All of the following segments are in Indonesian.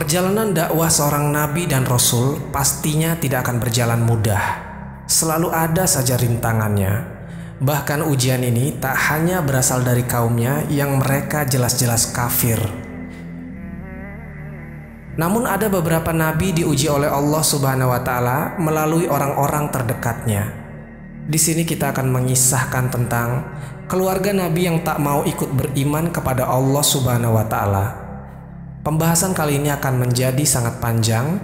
Perjalanan dakwah seorang nabi dan rasul pastinya tidak akan berjalan mudah. Selalu ada saja rintangannya. Bahkan ujian ini tak hanya berasal dari kaumnya yang mereka jelas-jelas kafir. Namun ada beberapa nabi diuji oleh Allah Subhanahu wa taala melalui orang-orang terdekatnya. Di sini kita akan mengisahkan tentang keluarga nabi yang tak mau ikut beriman kepada Allah Subhanahu wa taala. Pembahasan kali ini akan menjadi sangat panjang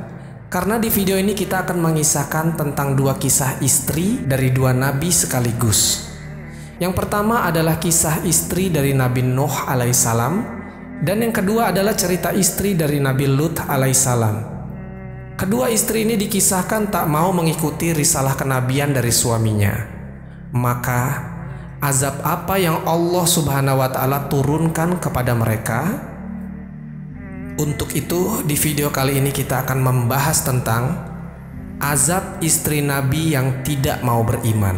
karena di video ini kita akan mengisahkan tentang dua kisah istri dari dua nabi sekaligus. Yang pertama adalah kisah istri dari Nabi Nuh alaihissalam, dan yang kedua adalah cerita istri dari Nabi Lut alaihissalam. Kedua istri ini dikisahkan tak mau mengikuti risalah kenabian dari suaminya. Maka azab apa yang Allah Subhanahu wa taala turunkan kepada mereka? Untuk itu, di video kali ini kita akan membahas tentang azab istri Nabi yang tidak mau beriman.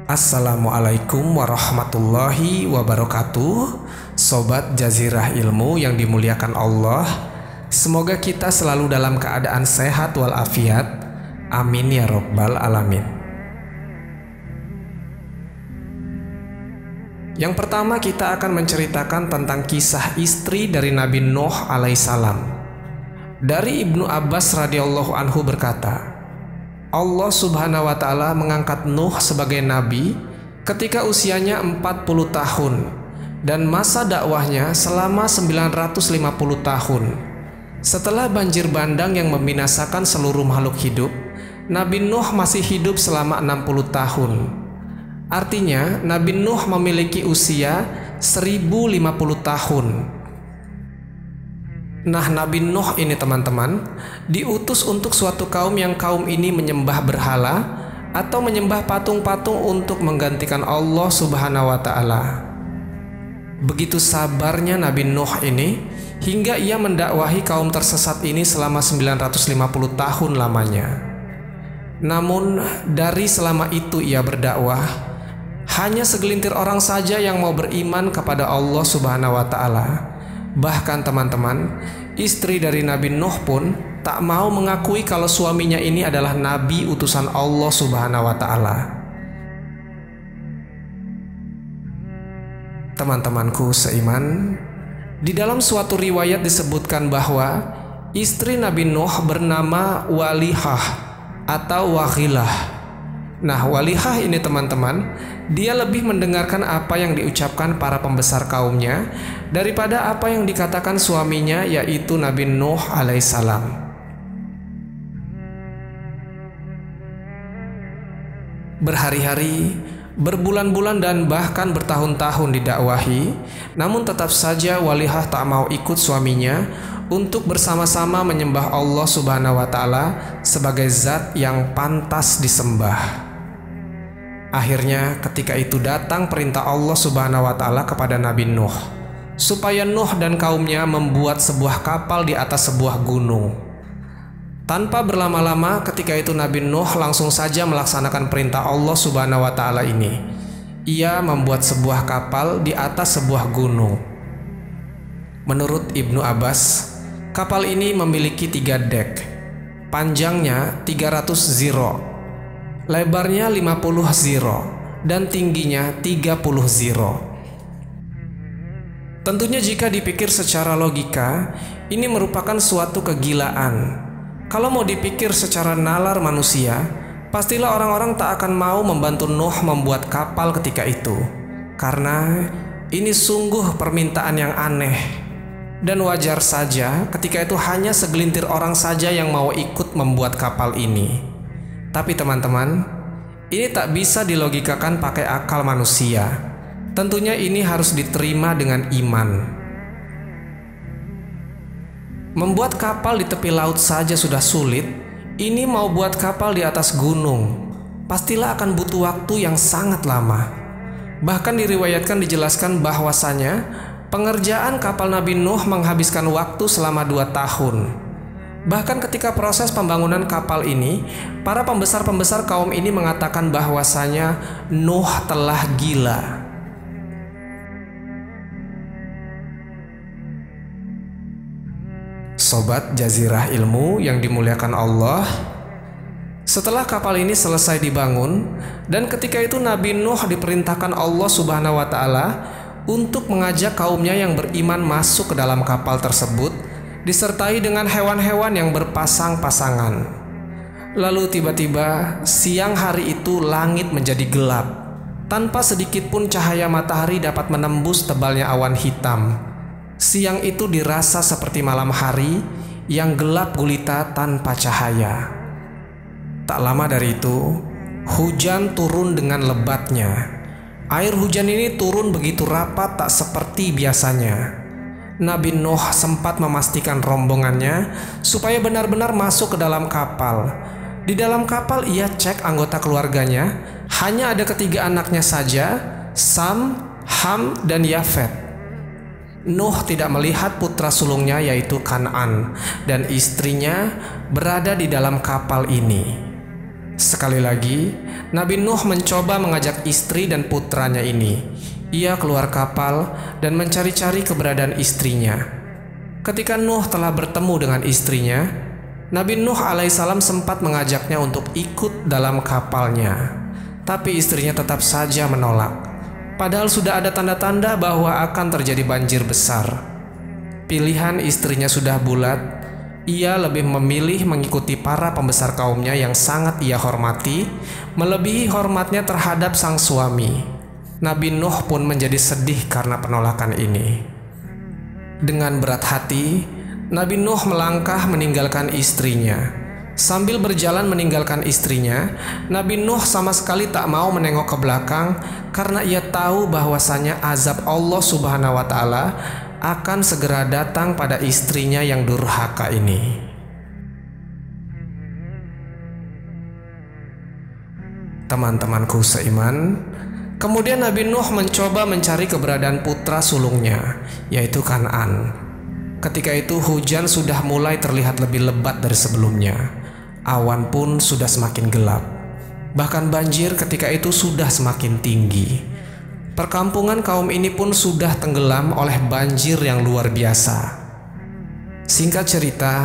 Assalamualaikum warahmatullahi wabarakatuh. Sobat Jazirah Ilmu yang dimuliakan Allah, semoga kita selalu dalam keadaan sehat walafiat. Amin ya rabbal alamin. Yang pertama kita akan menceritakan tentang kisah istri dari Nabi Nuh alaihissalam. Dari Ibnu Abbas radhiyallahu anhu berkata, Allah Subhanahu wa taala mengangkat Nuh sebagai nabi ketika usianya 40 tahun dan masa dakwahnya selama 950 tahun. Setelah banjir bandang yang membinasakan seluruh makhluk hidup, Nabi Nuh masih hidup selama 60 tahun. Artinya, Nabi Nuh memiliki usia 1050 tahun. Nah, Nabi Nuh ini teman-teman diutus untuk suatu kaum yang kaum ini menyembah berhala atau menyembah patung-patung untuk menggantikan Allah Subhanahu wa taala. Begitu sabarnya Nabi Nuh ini hingga ia mendakwahi kaum tersesat ini selama 950 tahun lamanya. Namun dari selama itu ia berdakwah, hanya segelintir orang saja yang mau beriman kepada Allah Subhanahu wa taala. Bahkan teman-teman, istri dari Nabi Nuh pun tak mau mengakui kalau suaminya ini adalah nabi utusan Allah Subhanahu wa taala. Teman-temanku seiman, di dalam suatu riwayat disebutkan bahwa istri Nabi Nuh bernama Walihah atau Waghilah. Nah, Walihah ini teman-teman, dia lebih mendengarkan apa yang diucapkan para pembesar kaumnya daripada apa yang dikatakan suaminya, yaitu Nabi Nuh alaihissalam. Berhari-hari, berbulan-bulan dan bahkan bertahun-tahun didakwahi, namun tetap saja Walihah tak mau ikut suaminya untuk bersama-sama menyembah Allah Subhanahu wa taala sebagai zat yang pantas disembah. Akhirnya ketika itu datang perintah Allah Subhanahu wa taala kepada Nabi Nuh supaya Nuh dan kaumnya membuat sebuah kapal di atas sebuah gunung. Tanpa berlama-lama ketika itu Nabi Nuh langsung saja melaksanakan perintah Allah Subhanahu wa taala ini. Ia membuat sebuah kapal di atas sebuah gunung. Menurut Ibnu Abbas, kapal ini memiliki 3 dek. Panjangnya 300 ziro, lebarnya 50 ziro, dan tingginya 30 ziro. Tentunya jika dipikir secara logika, ini merupakan suatu kegilaan. Kalau mau dipikir secara nalar manusia, pastilah orang-orang tak akan mau membantu Nuh membuat kapal ketika itu. Karena ini sungguh permintaan yang aneh. Dan wajar saja ketika itu hanya segelintir orang saja yang mau ikut membuat kapal ini. Tapi teman-teman, ini tak bisa dilogikakan pakai akal manusia. Tentunya ini harus diterima dengan iman. Membuat kapal di tepi laut saja sudah sulit, ini mau buat kapal di atas gunung. Pastilah akan butuh waktu yang sangat lama. Bahkan diriwayatkan dijelaskan bahwasanya pengerjaan kapal Nabi Nuh menghabiskan waktu selama 2 tahun. Bahkan ketika proses pembangunan kapal ini, para pembesar-pembesar kaum ini mengatakan bahwasanya Nuh telah gila. Sobat Jazirah Ilmu yang dimuliakan Allah, setelah kapal ini selesai dibangun, dan ketika itu Nabi Nuh diperintahkan Allah Subhanahu wa Ta'ala untuk mengajak kaumnya yang beriman masuk ke dalam kapal tersebut, disertai dengan hewan-hewan yang berpasang-pasangan. Lalu tiba-tiba siang hari itu langit menjadi gelap, tanpa sedikit pun cahaya matahari dapat menembus tebalnya awan hitam. Siang itu dirasa seperti malam hari yang gelap gulita tanpa cahaya. Tak lama dari itu, hujan turun dengan lebatnya. Air hujan ini turun begitu rapat, tak seperti biasanya. Nabi Nuh sempat memastikan rombongannya supaya benar-benar masuk ke dalam kapal. Di dalam kapal ia cek anggota keluarganya, hanya ada 3 anaknya saja, Sam, Ham, dan Yafet. Nuh tidak melihat putra sulungnya yaitu Kan'an dan istrinya berada di dalam kapal ini. Sekali lagi, Nabi Nuh mencoba mengajak istri dan putranya ini. Ia keluar kapal dan mencari-cari keberadaan istrinya. Ketika Nuh telah bertemu dengan istrinya, Nabi Nuh alaihissalam sempat mengajaknya untuk ikut dalam kapalnya. Tapi istrinya tetap saja menolak. Padahal sudah ada tanda-tanda bahwa akan terjadi banjir besar. Pilihan istrinya sudah bulat. Ia lebih memilih mengikuti para pembesar kaumnya yang sangat ia hormati, melebihi hormatnya terhadap sang suami. Nabi Nuh pun menjadi sedih karena penolakan ini. Dengan berat hati, Nabi Nuh melangkah meninggalkan istrinya. Sambil berjalan meninggalkan istrinya, Nabi Nuh sama sekali tak mau menengok ke belakang karena ia tahu bahwasanya azab Allah Subhanahu wa Ta'ala akan segera datang pada istrinya yang durhaka ini. Teman-temanku seiman, kemudian Nabi Nuh mencoba mencari keberadaan putra sulungnya, yaitu Kan'an. Ketika itu hujan sudah mulai terlihat lebih lebat dari sebelumnya. Awan pun sudah semakin gelap. Bahkan banjir ketika itu sudah semakin tinggi. Perkampungan kaum ini pun sudah tenggelam oleh banjir yang luar biasa. Singkat cerita,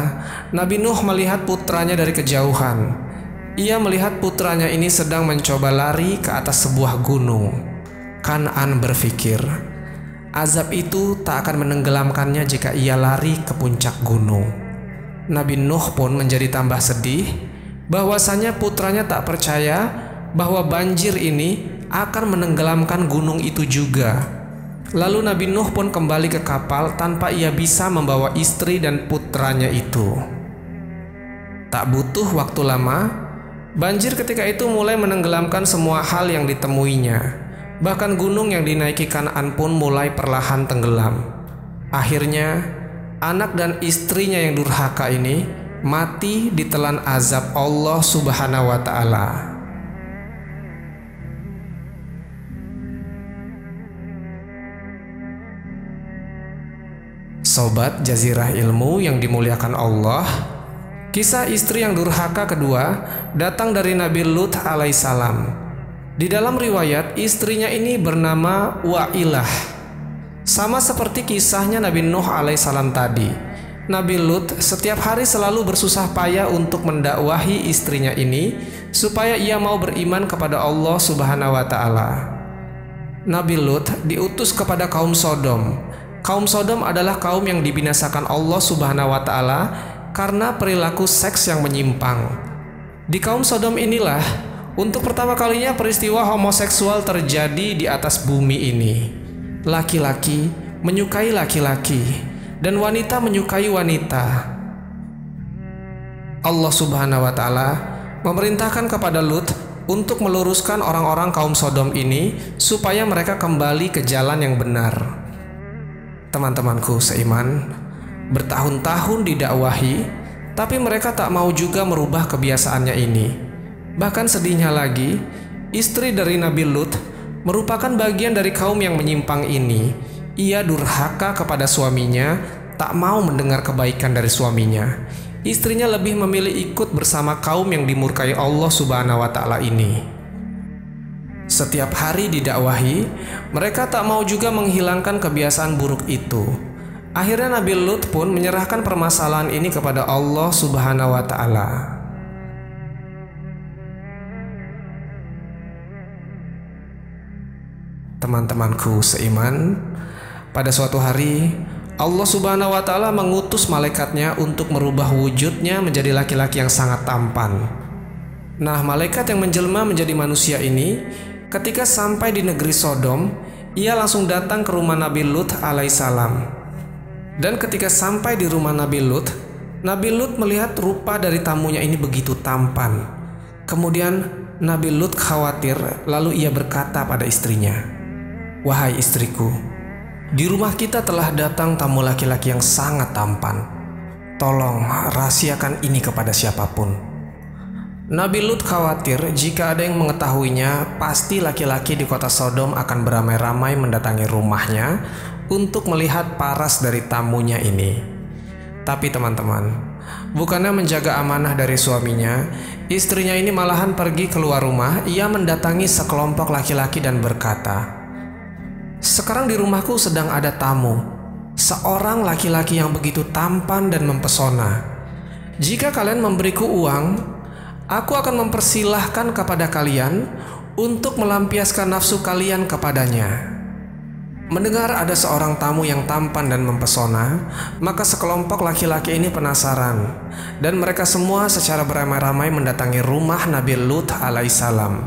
Nabi Nuh melihat putranya dari kejauhan. Ia melihat putranya ini sedang mencoba lari ke atas sebuah gunung. Kan'an berpikir, azab itu tak akan menenggelamkannya jika ia lari ke puncak gunung. Nabi Nuh pun menjadi tambah sedih bahwasanya putranya tak percaya bahwa banjir ini akan menenggelamkan gunung itu juga. Lalu Nabi Nuh pun kembali ke kapal tanpa ia bisa membawa istri dan putranya itu. Tak butuh waktu lama, banjir ketika itu mulai menenggelamkan semua hal yang ditemuinya. Bahkan gunung yang dinaiki Kan'an pun mulai perlahan tenggelam. Akhirnya, anak dan istrinya yang durhaka ini mati ditelan azab Allah Subhanahu wa Ta'ala. Sobat Jazirah Ilmu yang dimuliakan Allah, kisah istri yang durhaka kedua datang dari Nabi Lut alaihissalam. Di dalam riwayat, istrinya ini bernama Wa'ilah. Sama seperti kisahnya Nabi Nuh alaihissalam tadi, Nabi Lut setiap hari selalu bersusah payah untuk mendakwahi istrinya ini supaya ia mau beriman kepada Allah Subhanahu wa Ta'ala. Nabi Lut diutus kepada kaum Sodom. Kaum Sodom adalah kaum yang dibinasakan Allah Subhanahu wa Ta'ala karena perilaku seks yang menyimpang. Di kaum Sodom inilah untuk pertama kalinya peristiwa homoseksual terjadi di atas bumi ini. Laki-laki menyukai laki-laki dan wanita menyukai wanita. Allah Subhanahu wa Ta'ala memerintahkan kepada Lut untuk meluruskan orang-orang kaum Sodom ini supaya mereka kembali ke jalan yang benar. Teman-temanku seiman, bertahun-tahun didakwahi, tapi mereka tak mau juga merubah kebiasaannya ini. Bahkan sedihnya lagi, istri dari Nabi Lut merupakan bagian dari kaum yang menyimpang ini. Ia durhaka kepada suaminya tak mau mendengar kebaikan dari suaminya. Istrinya lebih memilih ikut bersama kaum yang dimurkai Allah Subhanahu wa Ta'ala ini. Setiap hari didakwahi, mereka tak mau juga menghilangkan kebiasaan buruk itu. Akhirnya Nabi Lut pun menyerahkan permasalahan ini kepada Allah Subhanahu wa Ta'ala. Teman-temanku seiman, pada suatu hari Allah Subhanahu wa Ta'ala mengutus malaikatnya untuk merubah wujudnya menjadi laki-laki yang sangat tampan. Nah, malaikat yang menjelma menjadi manusia ini ketika sampai di negeri Sodom, ia langsung datang ke rumah Nabi Lut alaihissalam. Dan ketika sampai di rumah Nabi Lut melihat rupa dari tamunya ini begitu tampan. Kemudian Nabi Lut khawatir, lalu ia berkata pada istrinya, "Wahai istriku, di rumah kita telah datang tamu laki-laki yang sangat tampan. Tolong rahasiakan ini kepada siapapun." Nabi Lut khawatir jika ada yang mengetahuinya, pasti laki-laki di kota Sodom akan beramai-ramai mendatangi rumahnya untuk melihat paras dari tamunya ini. Tapi teman-teman, bukannya menjaga amanah dari suaminya, istrinya ini malahan pergi keluar rumah. Ia mendatangi sekelompok laki-laki dan berkata, "Sekarang di rumahku sedang ada tamu, seorang laki-laki yang begitu tampan dan mempesona. Jika kalian memberiku uang, aku akan mempersilahkan kepada kalian untuk melampiaskan nafsu kalian kepadanya." Mendengar ada seorang tamu yang tampan dan mempesona, maka sekelompok laki-laki ini penasaran, dan mereka semua secara beramai-ramai mendatangi rumah Nabi Lut alaihissalam.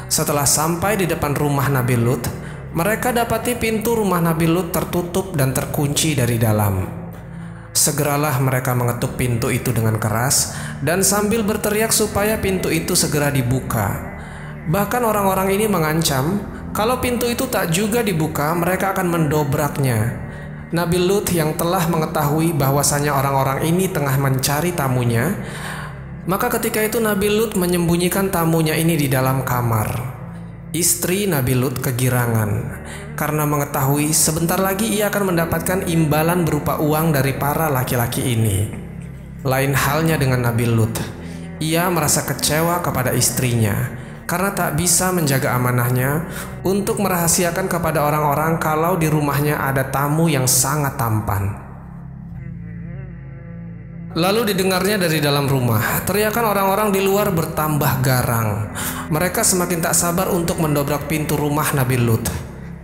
Setelah sampai di depan rumah Nabi Lut, mereka dapati pintu rumah Nabi Lut tertutup dan terkunci dari dalam. Segeralah mereka mengetuk pintu itu dengan keras dan sambil berteriak supaya pintu itu segera dibuka. Bahkan orang-orang ini mengancam, kalau pintu itu tak juga dibuka, mereka akan mendobraknya. Nabi Lut yang telah mengetahui bahwasanya orang-orang ini tengah mencari tamunya, maka ketika itu Nabi Lut menyembunyikan tamunya ini di dalam kamar. Istri Nabi Lut kegirangan karena mengetahui sebentar lagi ia akan mendapatkan imbalan berupa uang dari para laki-laki ini. Lain halnya dengan Nabi Lut, ia merasa kecewa kepada istrinya karena tak bisa menjaga amanahnya untuk merahasiakan kepada orang-orang kalau di rumahnya ada tamu yang sangat tampan. Lalu didengarnya dari dalam rumah, teriakan orang-orang di luar bertambah garang. Mereka semakin tak sabar untuk mendobrak pintu rumah Nabi Lut,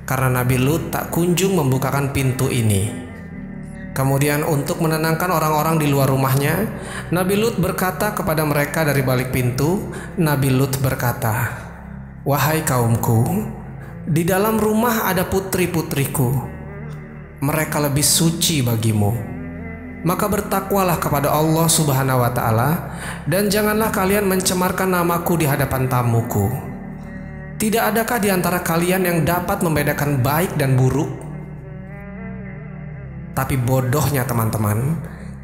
karena Nabi Lut tak kunjung membukakan pintu ini. Kemudian untuk menenangkan orang-orang di luar rumahnya, Nabi Lut berkata kepada mereka dari balik pintu. Nabi Lut berkata, "Wahai kaumku, di dalam rumah ada putri-putriku. Mereka lebih suci bagimu. Maka bertakwalah kepada Allah Subhanahu wa Ta'ala, dan janganlah kalian mencemarkan namaku di hadapan tamuku. Tidak adakah di antara kalian yang dapat membedakan baik dan buruk?" Tapi bodohnya teman-teman,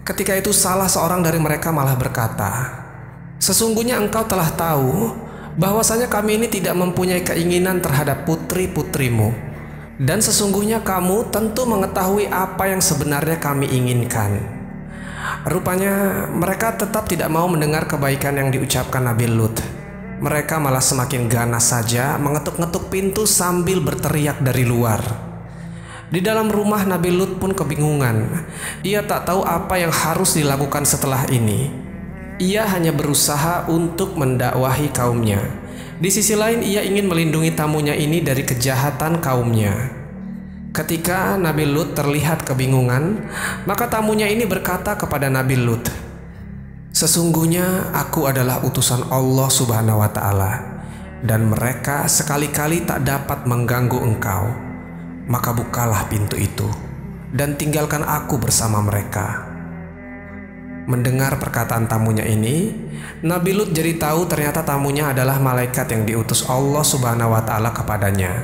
ketika itu salah seorang dari mereka malah berkata, "Sesungguhnya engkau telah tahu bahwasanya kami ini tidak mempunyai keinginan terhadap putri-putrimu, dan sesungguhnya kamu tentu mengetahui apa yang sebenarnya kami inginkan." Rupanya mereka tetap tidak mau mendengar kebaikan yang diucapkan Nabi Lut. Mereka malah semakin ganas saja mengetuk-ngetuk pintu sambil berteriak dari luar. Di dalam rumah Nabi Lut pun kebingungan. Ia tak tahu apa yang harus dilakukan setelah ini. Ia hanya berusaha untuk mendakwahi kaumnya. Di sisi lain ia ingin melindungi tamunya ini dari kejahatan kaumnya. Ketika Nabi Lut terlihat kebingungan, maka tamunya ini berkata kepada Nabi Lut, "Sesungguhnya aku adalah utusan Allah Subhanahu wa Ta'ala, dan mereka sekali-kali tak dapat mengganggu engkau. Maka bukalah pintu itu dan tinggalkan aku bersama mereka." Mendengar perkataan tamunya ini, Nabi Lut jadi tahu ternyata tamunya adalah malaikat yang diutus Allah Subhanahu wa Ta'ala kepadanya.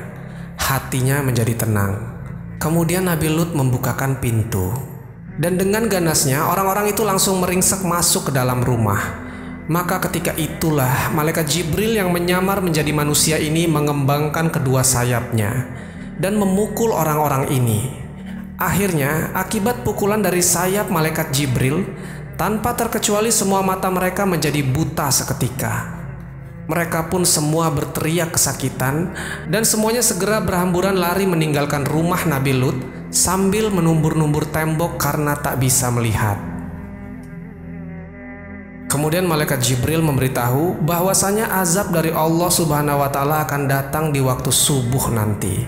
Hatinya menjadi tenang. Kemudian Nabi Lut membukakan pintu, dan dengan ganasnya orang-orang itu langsung meringsek masuk ke dalam rumah. Maka ketika itulah malaikat Jibril yang menyamar menjadi manusia ini mengembangkan kedua sayapnya dan memukul orang-orang ini. Akhirnya, akibat pukulan dari sayap malaikat Jibril, tanpa terkecuali semua mata mereka menjadi buta seketika. Mereka pun semua berteriak kesakitan dan semuanya segera berhamburan lari meninggalkan rumah Nabi Lut sambil menumbur-numbur tembok karena tak bisa melihat. Kemudian malaikat Jibril memberitahu bahwasanya azab dari Allah Subhanahu wa Ta'ala akan datang di waktu subuh nanti.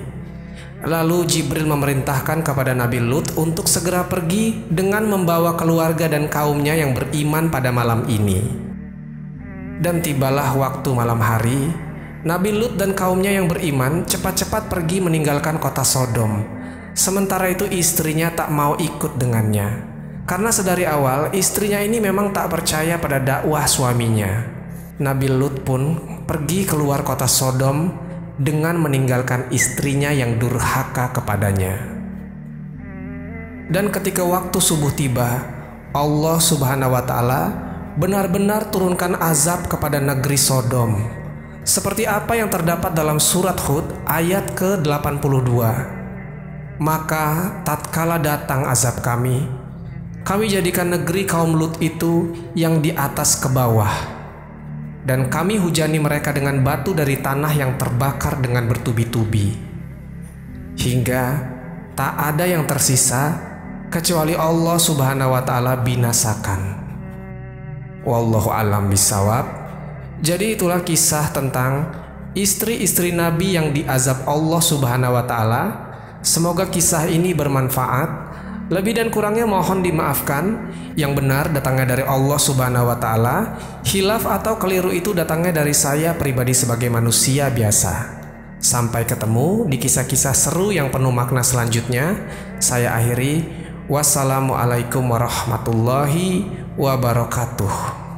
Lalu Jibril memerintahkan kepada Nabi Lut untuk segera pergi dengan membawa keluarga dan kaumnya yang beriman pada malam ini. Dan tibalah waktu malam hari, Nabi Lut dan kaumnya yang beriman cepat-cepat pergi meninggalkan kota Sodom. Sementara itu istrinya tak mau ikut dengannya, karena sedari awal istrinya ini memang tak percaya pada dakwah suaminya. Nabi Lut pun pergi keluar kota Sodom dengan meninggalkan istrinya yang durhaka kepadanya. Dan ketika waktu subuh tiba, Allah Subhanahu wa Ta'ala benar-benar turunkan azab kepada negeri Sodom, seperti apa yang terdapat dalam surat Hud ayat ke-82. Maka tatkala datang azab kami jadikan negeri kaum Lut itu yang di atas ke bawah, dan kami hujani mereka dengan batu dari tanah yang terbakar dengan bertubi-tubi, hingga tak ada yang tersisa kecuali Allah Subhanahu wa Ta'ala binasakan. Wallahu a'lam bishawab. Jadi itulah kisah tentang istri-istri Nabi yang diazab Allah Subhanahu wa Ta'ala. Semoga kisah ini bermanfaat. Lebih dan kurangnya mohon dimaafkan. Yang benar datangnya dari Allah Subhanahu wa Ta'ala. Khilaf atau keliru itu datangnya dari saya pribadi sebagai manusia biasa. Sampai ketemu di kisah-kisah seru yang penuh makna selanjutnya. Saya akhiri. Wassalamualaikum warahmatullahi wabarakatuh.